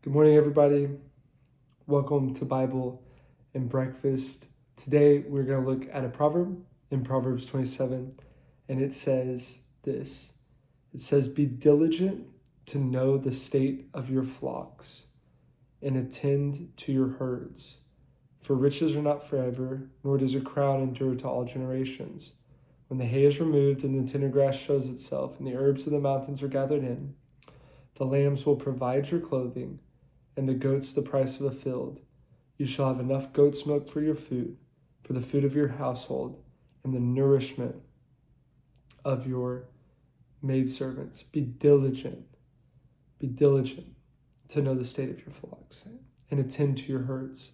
Good morning, everybody. Welcome to Bible and Breakfast. Today, we're going to look at a proverb in Proverbs 27, and it says this. It says, "Be diligent to know the state of your flocks and attend to your herds. For riches are not forever, nor does a crown endure to all generations. When the hay is removed and the tender grass shows itself, and the herbs of the mountains are gathered in, the lambs will provide your clothing, and the goats the price of a field. You shall have enough goat's milk for your food, for the food of your household, and the nourishment of your maidservants. Be diligent to know the state of your flocks, and attend to your herds."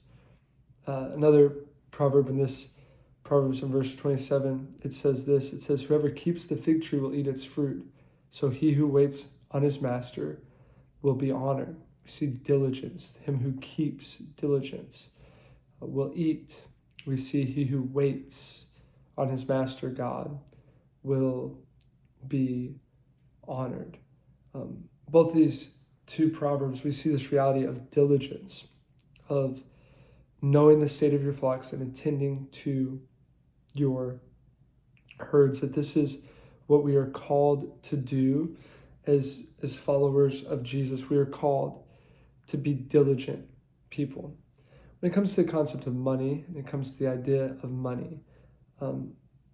Another proverb in this Proverbs in verse 27, it says this. It says, "Whoever keeps the fig tree will eat its fruit, so he who waits on his master will be honored." We see diligence. Him who keeps diligence will eat. We see he who waits on his master God will be honored. Both these two proverbs, we see this reality of diligence, of knowing the state of your flocks and attending to your herds, that this is what we are called to do as followers of Jesus. We are called to be diligent people. When it comes to the concept of money, and it comes to the idea of money,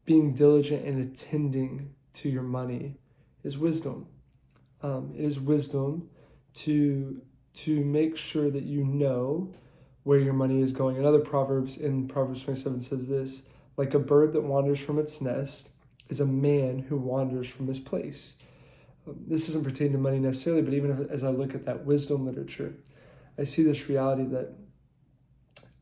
being diligent and attending to your money is wisdom. It is wisdom to make sure that you know where your money is going. Another Proverbs in Proverbs 27 says this: "Like a bird that wanders from its nest is a man who wanders from his place." This doesn't pertain to money necessarily, but even as I look at that wisdom literature, I see this reality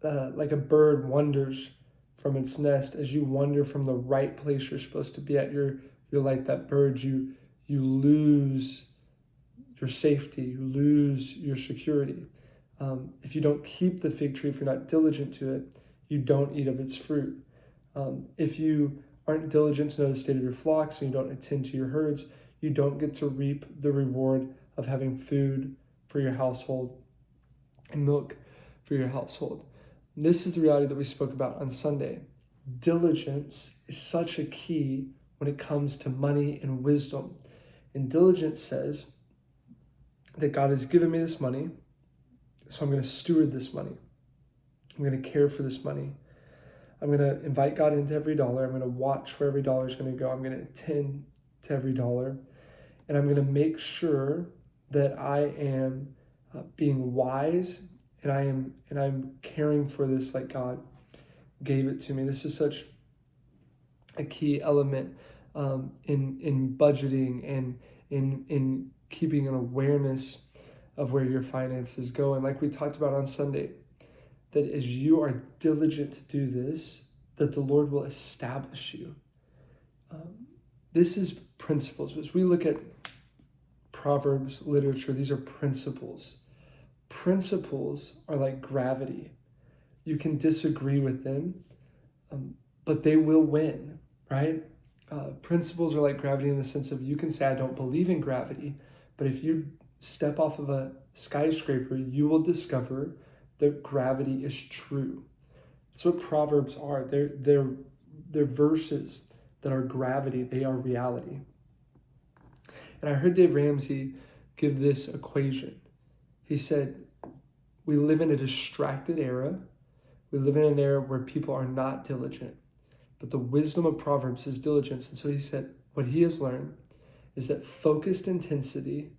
that like a bird wanders from its nest, as you wander from the right place you're supposed to be at, you're like that bird. You lose your safety, you lose your security. If you don't keep the fig tree, if you're not diligent to it, you don't eat of its fruit. If you aren't diligent to know the state of your flocks and you don't attend to your herds, you don't get to reap the reward of having food for your household and milk for your household. This is the reality that we spoke about on Sunday. Diligence is such a key when it comes to money and wisdom. And diligence says that God has given me this money, so I'm going to steward this money. I'm going to care for this money. I'm going to invite God into every dollar. I'm going to watch where every dollar is going to go. I'm going to attend to every dollar. And I'm going to make sure that I am being wise, and I'm caring for this like God gave it to me. This is such a key element in budgeting and in keeping an awareness of where your finances go. And like we talked about on Sunday, that as you are diligent to do this, that the Lord will establish you. This is principles. As we look at Proverbs literature, these are principles. Principles are like gravity. You can disagree with them, but they will win, right? Principles are like gravity in the sense of, you can say, I don't believe in gravity, but if you step off of a skyscraper, you will discover that gravity is true. That's what Proverbs are. They're verses that are gravity. They are reality. And I heard Dave Ramsey give this equation. He said, we live in a distracted era. We live in an era where people are not diligent. But the wisdom of Proverbs is diligence. And so he said, what he has learned is that focused intensity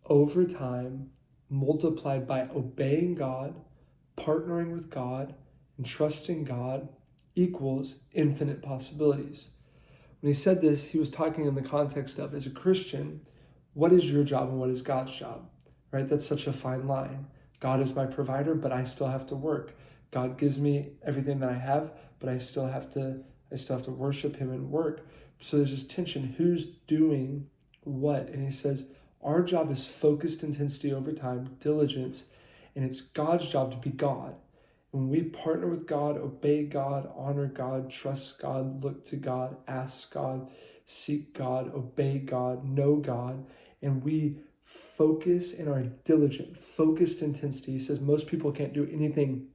over time, multiplied by obeying God, partnering with God, and trusting God, equals infinite possibilities. When he said this, he was talking in the context of, as a Christian, what is your job and what is God's job? Right? That's such a fine line. God is my provider, but I still have to work. God gives me everything that I have, but I still have to worship him and work. So there's this tension. Who's doing what? And he says, our job is focused intensity over time, diligence, and it's God's job to be God. When we partner with God, obey God, honor God, trust God, look to God, ask God, seek God, obey God, know God, and we focus and are diligent, focused intensity. He says most people can't do anything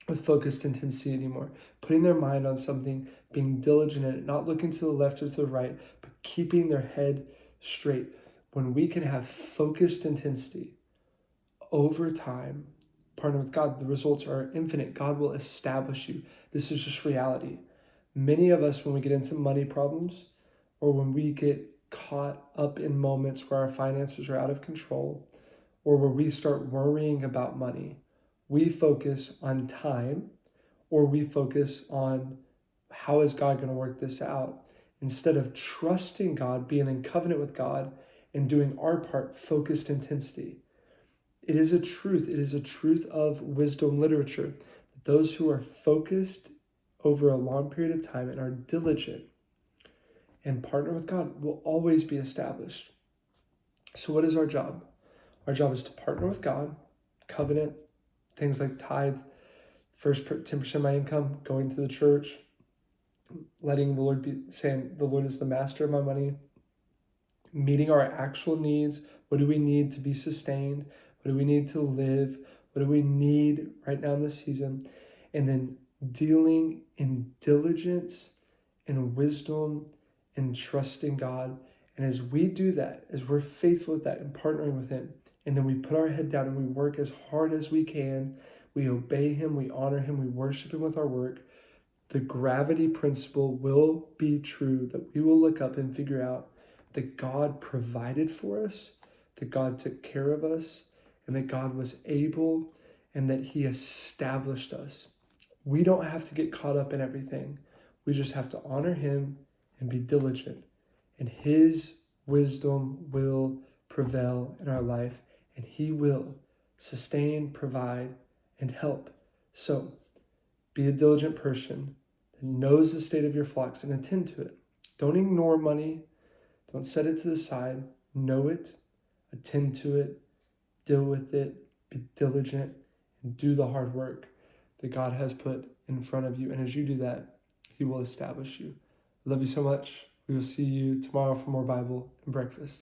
with focused intensity anymore. Putting their mind on something, being diligent in it, not looking to the left or to the right, but keeping their head straight. When we can have focused intensity over time, partner with God, the results are infinite. God will establish you. This is just reality. Many of us, when we get into money problems or when we get caught up in moments where our finances are out of control or where we start worrying about money, we focus on time or we focus on how is God going to work this out instead of trusting God, being in covenant with God, and doing our part, focused intensity. It is a truth. It is a truth of wisdom literature. Those who are focused over a long period of time and are diligent and partner with God will always be established. So what is our job? Our job is to partner with God, covenant, things like tithe, first 10% of my income, going to the church, letting the Lord be, saying the Lord is the master of my money, meeting our actual needs. What do we need to be sustained? What do we need to live? What do we need right now in this season? And then dealing in diligence and wisdom and trusting God. And as we do that, as we're faithful with that and partnering with Him, and then we put our head down and we work as hard as we can, we obey Him, we honor Him, we worship Him with our work, the gravity principle will be true, that we will look up and figure out that God provided for us, that God took care of us, and that God was able, and that He established us. We don't have to get caught up in everything. We just have to honor Him and be diligent. And His wisdom will prevail in our life, and He will sustain, provide, and help. So, be a diligent person that knows the state of your flocks and attend to it. Don't ignore money. Don't set it to the side. Know it, attend to it, deal with it, be diligent, and do the hard work that God has put in front of you. And as you do that, He will establish you. I love you so much. We will see you tomorrow for more Bible and breakfast.